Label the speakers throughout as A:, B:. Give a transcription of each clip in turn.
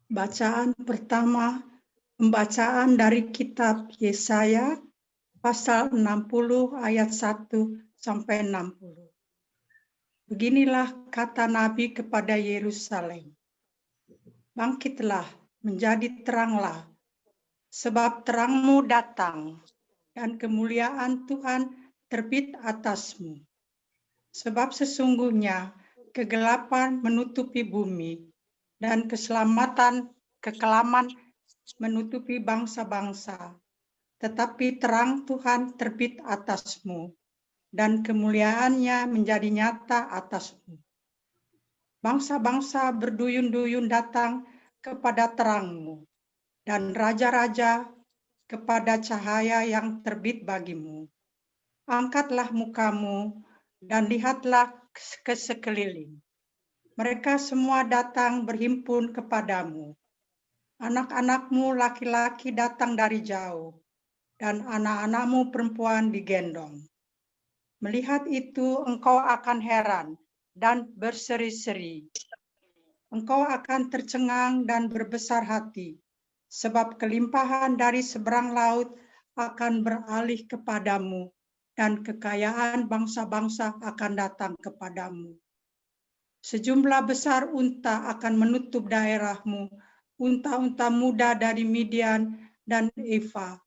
A: Bacaan pertama, pembacaan dari kitab Yesaya pasal 60 ayat 1 sampai 60. Beginilah kata Nabi kepada Yerusalem. Bangkitlah, menjadi teranglah, sebab terangmu datang dan kemuliaan Tuhan terbit atasmu. Sebab sesungguhnya kegelapan menutupi bumi dan kekelaman menutupi bangsa-bangsa. Tetapi terang Tuhan terbit atasmu dan kemuliaannya menjadi nyata atasmu. Bangsa-bangsa berduyun-duyun datang kepada terangmu dan raja-raja kepada cahaya yang terbit bagimu. Angkatlah mukamu dan lihatlah ke sekeliling. Mereka semua datang berhimpun kepadamu. Anak-anakmu laki-laki datang dari jauh, dan anak-anakmu perempuan digendong. Melihat itu engkau akan heran dan berseri-seri. Engkau akan tercengang dan berbesar hati, sebab kelimpahan dari seberang laut akan beralih kepadamu, dan kekayaan bangsa-bangsa akan datang kepadamu. Sejumlah besar unta akan menutup daerahmu, unta-unta muda dari Midian dan Eva.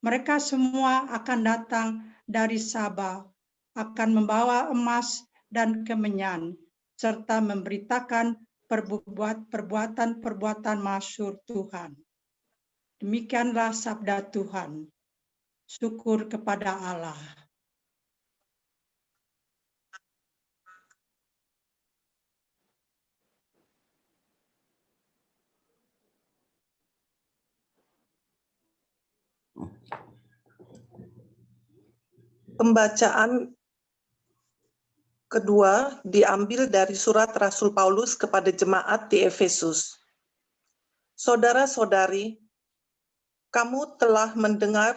A: Mereka semua akan datang dari Sabah, akan membawa emas dan kemenyan, serta memberitakan perbuatan-perbuatan masyhur Tuhan. Demikianlah sabda Tuhan. Syukur kepada Allah.
B: Pembacaan kedua diambil dari surat Rasul Paulus kepada jemaat di Efesus. Saudara-saudari, kamu telah mendengar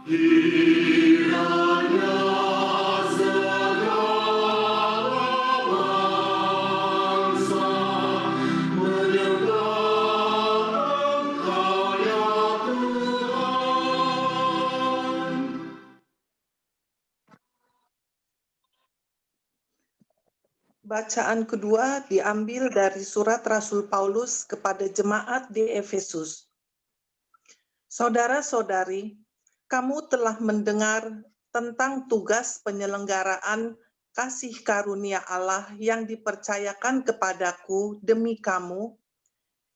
B: Bacaan kedua diambil dari surat Rasul Paulus kepada jemaat di Efesus. Saudara-saudari, kamu telah mendengar tentang tugas penyelenggaraan kasih karunia Allah yang dipercayakan kepadaku demi kamu,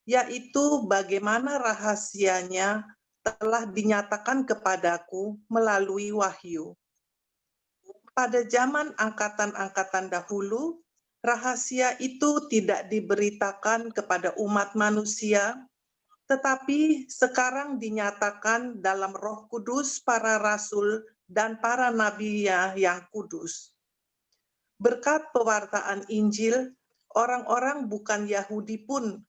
B: yaitu bagaimana rahasianya telah dinyatakan kepadaku melalui wahyu. Pada zaman angkatan-angkatan dahulu, rahasia itu tidak diberitakan kepada umat manusia, tetapi sekarang dinyatakan dalam Roh Kudus para rasul dan para nabi-Nya yang kudus. Berkat pewartaan Injil, orang-orang bukan Yahudi pun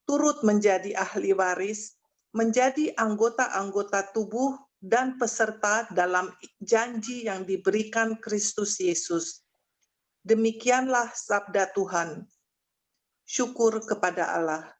B: turut menjadi ahli waris, menjadi anggota-anggota tubuh dan peserta dalam janji yang diberikan Kristus Yesus. Demikianlah sabda Tuhan. Syukur kepada Allah.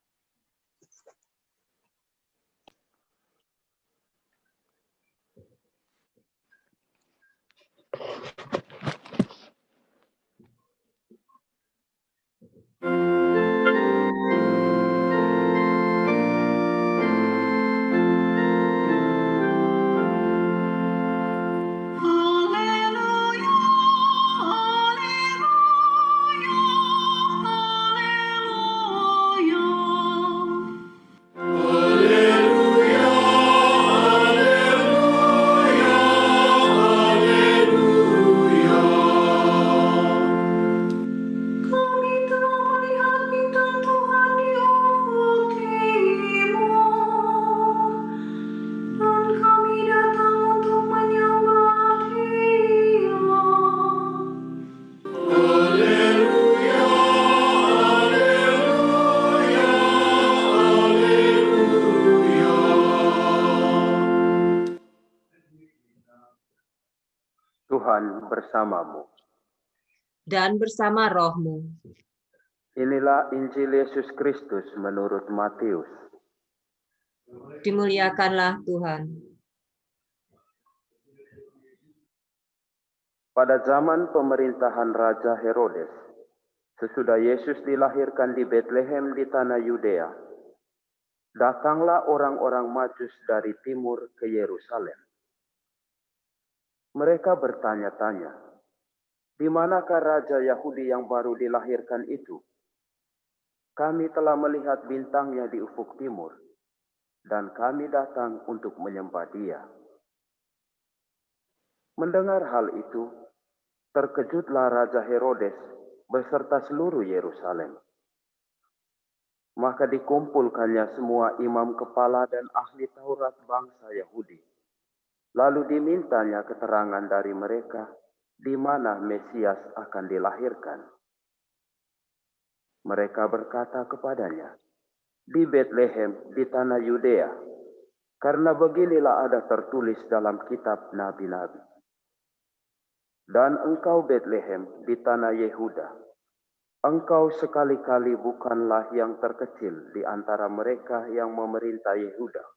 C: Tuhan bersamamu.
D: Dan bersama rohmu.
C: Inilah Injil Yesus Kristus menurut Matius.
D: Dimuliakanlah Tuhan.
C: Pada zaman pemerintahan Raja Herodes, sesudah Yesus dilahirkan di Betlehem di tanah Yudea, datanglah orang-orang Majus dari timur ke Yerusalem. Mereka bertanya-tanya, di manakah Raja Yahudi yang baru dilahirkan itu? Kami telah melihat bintangnya di ufuk timur, dan kami datang untuk menyembah Dia. Mendengar hal itu, terkejutlah Raja Herodes beserta seluruh Yerusalem. Maka dikumpulkannya semua imam kepala dan ahli Taurat bangsa Yahudi. Lalu dimintanya keterangan dari mereka di mana Mesias akan dilahirkan. Mereka berkata kepadanya, di Betlehem di tanah Yudea, karena beginilah ada tertulis dalam kitab nabi-nabi. Dan engkau Betlehem di tanah Yehuda, engkau sekali-kali bukanlah yang terkecil di antara mereka yang memerintah Yehuda.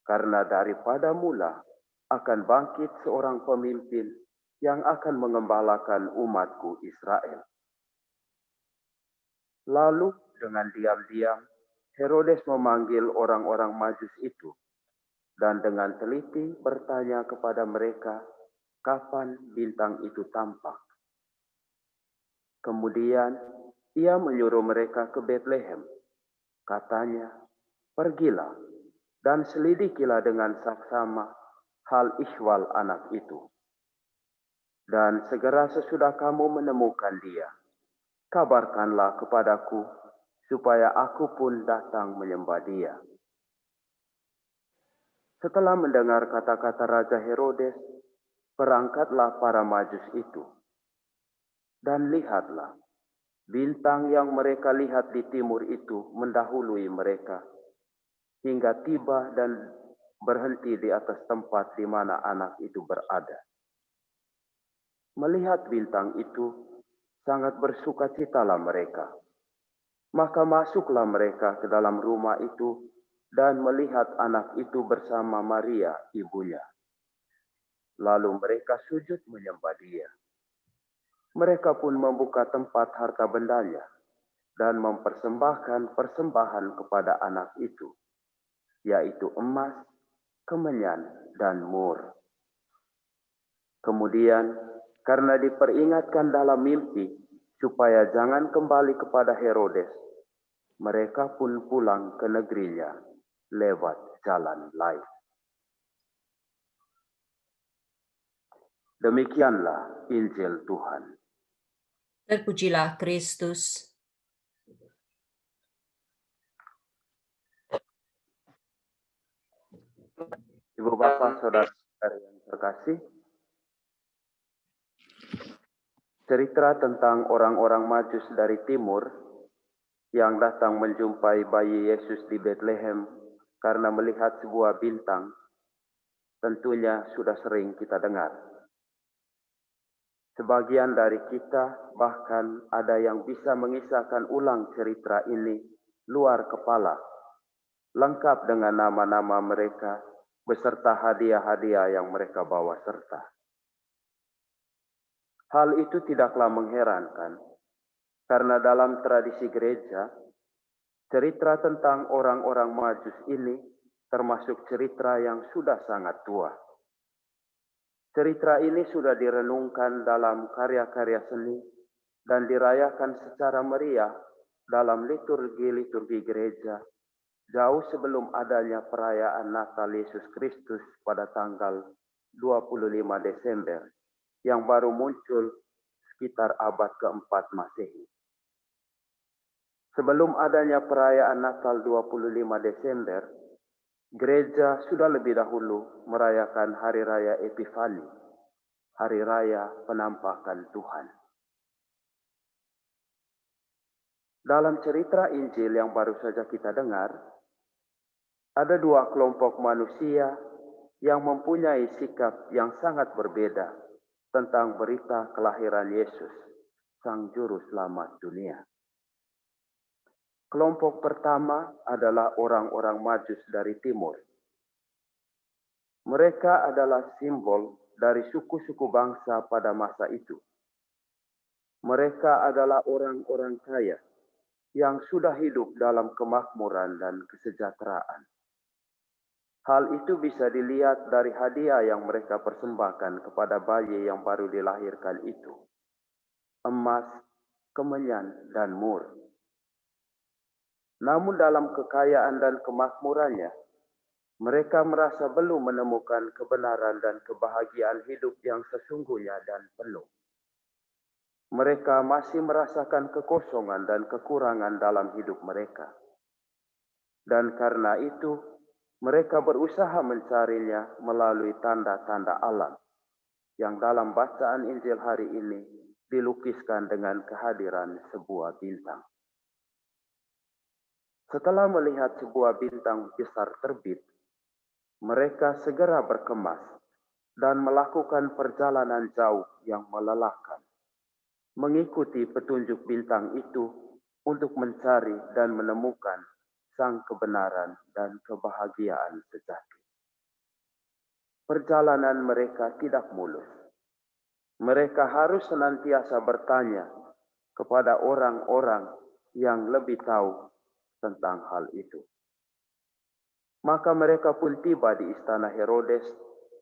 C: Karena daripada mula akan bangkit seorang pemimpin yang akan mengembalakan umatku Israel. Lalu dengan diam-diam Herodes memanggil orang-orang Majus itu dan dengan teliti bertanya kepada mereka kapan bintang itu tampak. Kemudian ia menyuruh mereka ke Betlehem. Katanya, pergilah dan selidikilah dengan saksama hal ihwal anak itu. Dan segera sesudah kamu menemukan dia, kabarkanlah kepadaku, supaya aku pun datang menyembah dia. Setelah mendengar kata-kata Raja Herodes, berangkatlah para Majus itu. Dan lihatlah, bintang yang mereka lihat di timur itu mendahului mereka, hingga tiba dan berhenti di atas tempat di mana anak itu berada. Melihat bintang itu, sangat bersukacitalah mereka. Maka masuklah mereka ke dalam rumah itu dan melihat anak itu bersama Maria, ibunya. Lalu mereka sujud menyembah dia. Mereka pun membuka tempat harta bendanya dan mempersembahkan persembahan kepada anak itu, yaitu emas, kemenyan, dan mur. Kemudian, karena diperingatkan dalam mimpi supaya jangan kembali kepada Herodes, mereka pun pulang ke negerinya lewat jalan lain. Demikianlah Injil Tuhan.
D: Terpujilah Kristus.
C: Ibu Bapak, Saudara-saudari yang terkasih, cerita tentang orang-orang Majus dari timur yang datang menjumpai bayi Yesus di Bethlehem karena melihat sebuah bintang, tentunya sudah sering kita dengar. Sebagian dari kita bahkan ada yang bisa mengisahkan ulang cerita ini luar kepala, lengkap dengan nama-nama mereka beserta hadiah-hadiah yang mereka bawa serta. Hal itu tidaklah mengherankan, karena dalam tradisi gereja, cerita tentang orang-orang Majus ini termasuk cerita yang sudah sangat tua. Cerita ini sudah direnungkan dalam karya-karya seni dan dirayakan secara meriah dalam liturgi-liturgi gereja jauh sebelum adanya perayaan Natal Yesus Kristus pada tanggal 25 Desember yang baru muncul sekitar abad keempat Masehi. Sebelum adanya perayaan Natal 25 Desember, gereja sudah lebih dahulu merayakan Hari Raya Epifani, Hari Raya Penampakan Tuhan. Dalam cerita Injil yang baru saja kita dengar, ada dua kelompok manusia yang mempunyai sikap yang sangat berbeda tentang berita kelahiran Yesus, Sang Juru Selamat dunia. Kelompok pertama adalah orang-orang Majus dari timur. Mereka adalah simbol dari suku-suku bangsa pada masa itu. Mereka adalah orang-orang kaya yang sudah hidup dalam kemakmuran dan kesejahteraan. Hal itu bisa dilihat dari hadiah yang mereka persembahkan kepada bayi yang baru dilahirkan itu. Emas, kemenyan, dan mur. Namun dalam kekayaan dan kemakmurannya, mereka merasa belum menemukan kebenaran dan kebahagiaan hidup yang sesungguhnya dan penuh. Mereka masih merasakan kekosongan dan kekurangan dalam hidup mereka. Dan karena itu, mereka berusaha mencarinya melalui tanda-tanda alam, yang dalam bacaan Injil hari ini dilukiskan dengan kehadiran sebuah bintang. Setelah melihat sebuah bintang besar terbit, mereka segera berkemas dan melakukan perjalanan jauh yang melelahkan, mengikuti petunjuk bintang itu untuk mencari dan menemukan sang kebenaran dan kebahagiaan sejati. Perjalanan mereka tidak mulus. Mereka harus senantiasa bertanya kepada orang-orang yang lebih tahu tentang hal itu. Maka mereka pun tiba di istana Herodes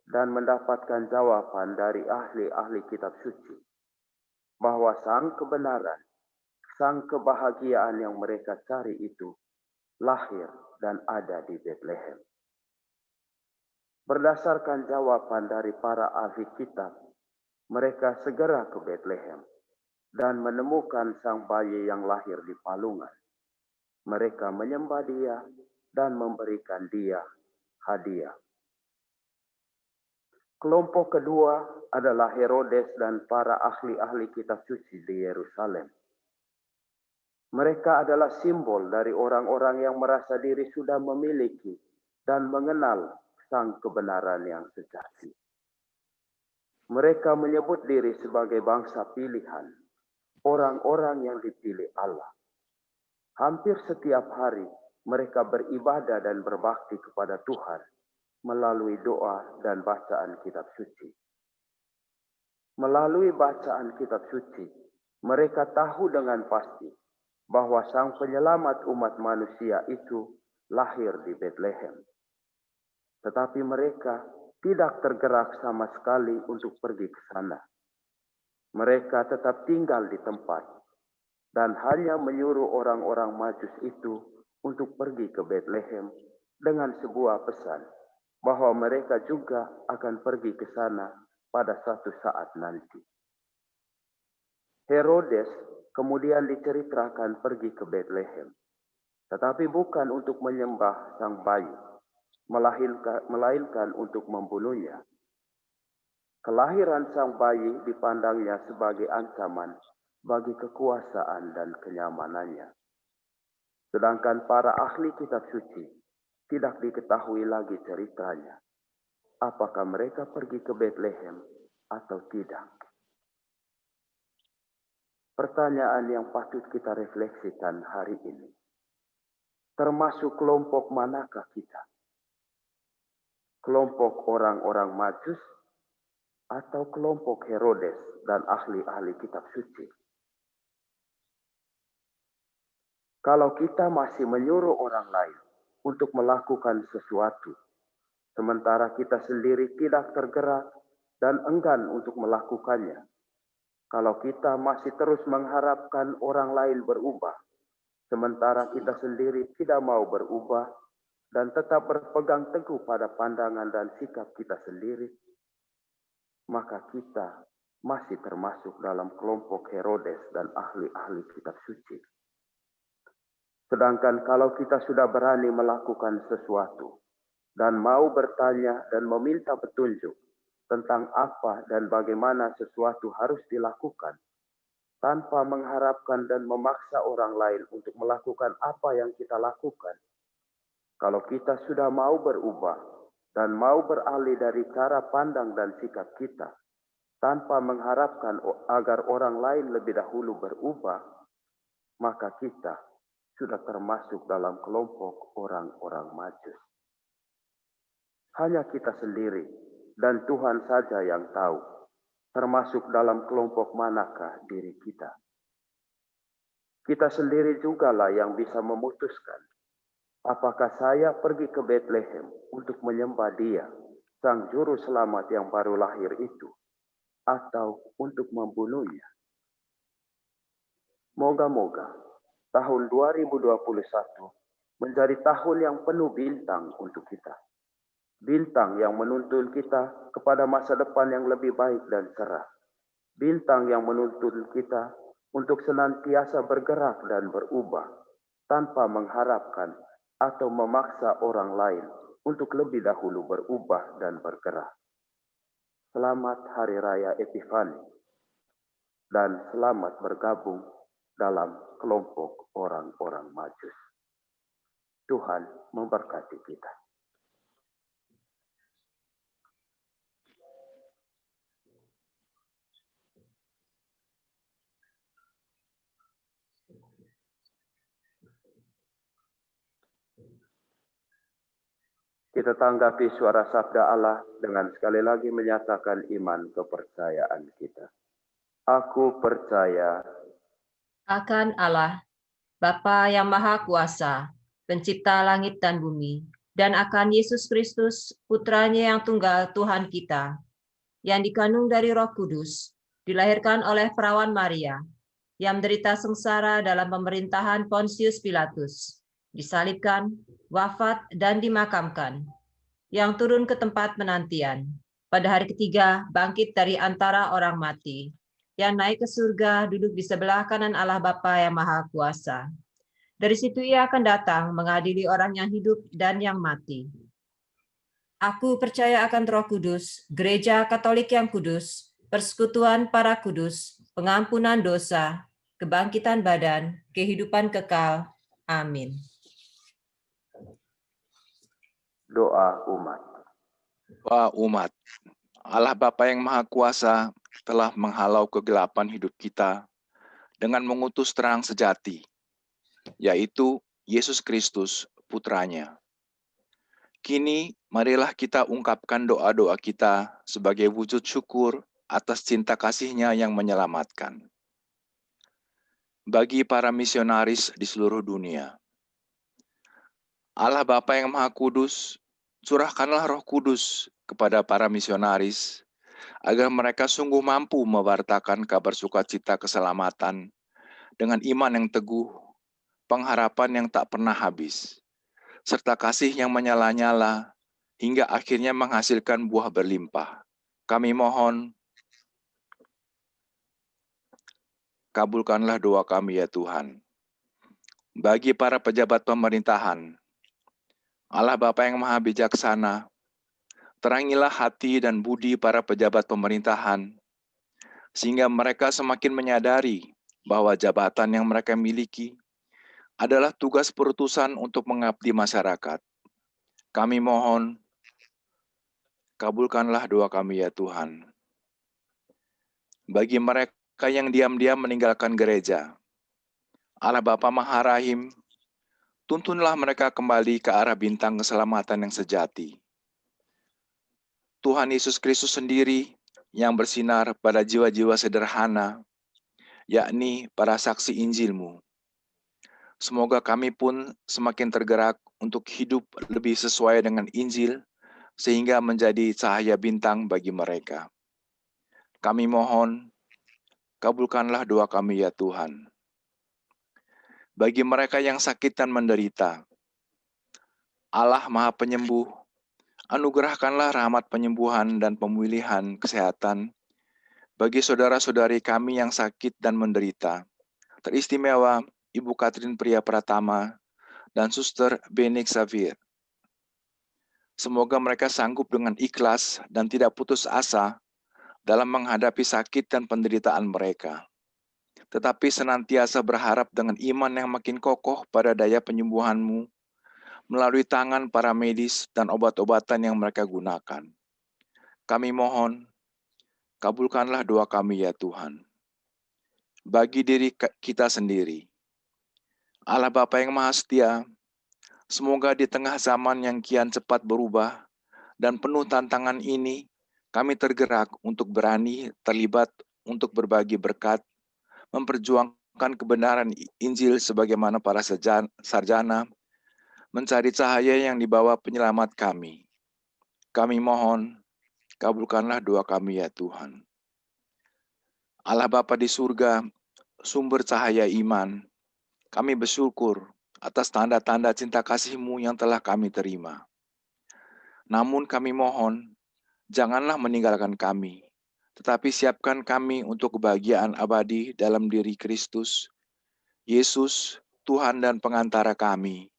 C: dan mendapatkan jawaban dari ahli-ahli kitab suci bahwa sang kebenaran, sang kebahagiaan yang mereka cari itu lahir dan ada di Bethlehem. Berdasarkan jawaban dari para ahli kitab, mereka segera ke Bethlehem dan menemukan sang bayi yang lahir di palungan. Mereka menyembah dia dan memberikan dia hadiah. Kelompok kedua adalah Herodes dan para ahli-ahli kitab suci di Yerusalem. Mereka adalah simbol dari orang-orang yang merasa diri sudah memiliki dan mengenal sang kebenaran yang sejati. Mereka menyebut diri sebagai bangsa pilihan, orang-orang yang dipilih Allah. Hampir setiap hari mereka beribadah dan berbakti kepada Tuhan melalui doa dan bacaan kitab suci. Melalui bacaan kitab suci, mereka tahu dengan pasti bahwa Sang Penyelamat umat manusia itu lahir di Bethlehem. Tetapi mereka tidak tergerak sama sekali untuk pergi ke sana. Mereka tetap tinggal di tempat dan hanya menyuruh orang-orang Majus itu untuk pergi ke Bethlehem dengan sebuah pesan bahwa mereka juga akan pergi ke sana pada suatu saat nanti. Herodes kemudian diceritakan pergi ke Bethlehem, tetapi bukan untuk menyembah sang bayi, melainkan untuk membunuhnya. Kelahiran sang bayi dipandangnya sebagai ancaman bagi kekuasaan dan kenyamanannya. Sedangkan para ahli kitab suci tidak diketahui lagi ceritanya. Apakah mereka pergi ke Bethlehem atau tidak? Pertanyaan yang patut kita refleksikan hari ini. Termasuk kelompok manakah kita? Kelompok orang-orang Majus atau kelompok Herodes dan ahli-ahli kitab suci? Kalau kita masih menyuruh orang lain untuk melakukan sesuatu, sementara kita sendiri tidak tergerak dan enggan untuk melakukannya, kalau kita masih terus mengharapkan orang lain berubah, sementara kita sendiri tidak mau berubah dan tetap berpegang teguh pada pandangan dan sikap kita sendiri, maka kita masih termasuk dalam kelompok Herodes dan ahli-ahli kitab suci. Sedangkan kalau kita sudah berani melakukan sesuatu dan mau bertanya dan meminta petunjuk tentang apa dan bagaimana sesuatu harus dilakukan, tanpa mengharapkan dan memaksa orang lain untuk melakukan apa yang kita lakukan. Kalau kita sudah mau berubah dan mau beralih dari cara pandang dan sikap kita, tanpa mengharapkan agar orang lain lebih dahulu berubah, maka kita sudah termasuk dalam kelompok orang-orang Majus. Hanya kita sendiri dan Tuhan saja yang tahu, termasuk dalam kelompok manakah diri kita. Kita sendiri jugalah yang bisa memutuskan, apakah saya pergi ke Bethlehem untuk menyembah Dia, Sang Juru Selamat yang baru lahir itu, atau untuk membunuhnya. Moga-moga tahun 2021 menjadi tahun yang penuh bintang untuk kita. Bintang yang menuntun kita kepada masa depan yang lebih baik dan cerah. Bintang yang menuntun kita untuk senantiasa bergerak dan berubah, tanpa mengharapkan atau memaksa orang lain untuk lebih dahulu berubah dan bergerak. Selamat Hari Raya Epifani, dan selamat bergabung dalam kelompok orang-orang Majus. Tuhan memberkati kita. Kita tanggapi suara sabda Allah dengan sekali lagi menyatakan iman kepercayaan kita. Aku percaya
D: akan Allah, Bapa yang Maha Kuasa, Pencipta langit dan bumi, dan akan Yesus Kristus, Putranya yang tunggal Tuhan kita, yang dikandung dari Roh Kudus, dilahirkan oleh perawan Maria, yang menderita sengsara dalam pemerintahan Pontius Pilatus, disalibkan, wafat, dan dimakamkan, yang turun ke tempat penantian, pada hari ketiga bangkit dari antara orang mati, yang naik ke surga, duduk di sebelah kanan Allah Bapa yang Maha Kuasa. Dari situ Ia akan datang mengadili orang yang hidup dan yang mati. Aku percaya akan Roh Kudus, Gereja Katolik yang kudus, persekutuan para kudus, pengampunan dosa, kebangkitan badan, kehidupan kekal. Amin.
C: doa umat.
E: Wah umat, Allah Bapa yang Maha Kuasa telah menghalau kegelapan hidup kita dengan mengutus terang sejati, yaitu Yesus Kristus, Putranya. Kini, marilah kita ungkapkan doa-doa kita sebagai wujud syukur atas cinta kasih-Nya yang menyelamatkan. Bagi para misionaris di seluruh dunia, Allah Bapa yang Maha Kudus, curahkanlah Roh Kudus kepada para misionaris, agar mereka sungguh mampu mewartakan kabar sukacita keselamatan dengan iman yang teguh, pengharapan yang tak pernah habis, serta kasih yang menyala-nyala hingga akhirnya menghasilkan buah berlimpah. Kami mohon, kabulkanlah doa kami ya Tuhan. Bagi para pejabat pemerintahan, Allah Bapa yang Maha Bijaksana, terangilah hati dan budi para pejabat pemerintahan, sehingga mereka semakin menyadari bahwa jabatan yang mereka miliki adalah tugas perutusan untuk mengabdi masyarakat. Kami mohon, kabulkanlah doa kami ya Tuhan. Bagi mereka yang diam-diam meninggalkan gereja, Allah Bapa Maha Rahim, tuntunlah mereka kembali ke arah bintang keselamatan yang sejati. Tuhan Yesus Kristus sendiri yang bersinar pada jiwa-jiwa sederhana, yakni para saksi Injil-Mu. Semoga kami pun semakin tergerak untuk hidup lebih sesuai dengan Injil, sehingga menjadi cahaya bintang bagi mereka. Kami mohon, kabulkanlah doa kami ya Tuhan. Bagi mereka yang sakit dan menderita, Allah Maha Penyembuh, anugerahkanlah rahmat penyembuhan dan pemulihan kesehatan bagi saudara-saudari kami yang sakit dan menderita, teristimewa Ibu Katrin Pria Pratama dan Suster Benik Xavier. Semoga mereka sanggup dengan ikhlas dan tidak putus asa dalam menghadapi sakit dan penderitaan mereka, tetapi senantiasa berharap dengan iman yang makin kokoh pada daya penyembuhan-Mu melalui tangan para medis dan obat-obatan yang mereka gunakan. Kami mohon, kabulkanlah doa kami ya Tuhan. Bagi diri kita sendiri, Allah Bapa yang Maha Setia, semoga di tengah zaman yang kian cepat berubah dan penuh tantangan ini, kami tergerak untuk berani terlibat untuk berbagi berkat, memperjuangkan kebenaran Injil sebagaimana para sarjana, mencari cahaya yang dibawa penyelamat kami. Kami mohon, kabulkanlah doa kami ya Tuhan. Allah Bapa di surga, sumber cahaya iman, kami bersyukur atas tanda-tanda cinta kasih-Mu yang telah kami terima. Namun kami mohon, janganlah meninggalkan kami, tetapi siapkan kami untuk kebahagiaan abadi dalam diri Kristus, Yesus, Tuhan dan pengantara kami.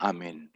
E: Amin.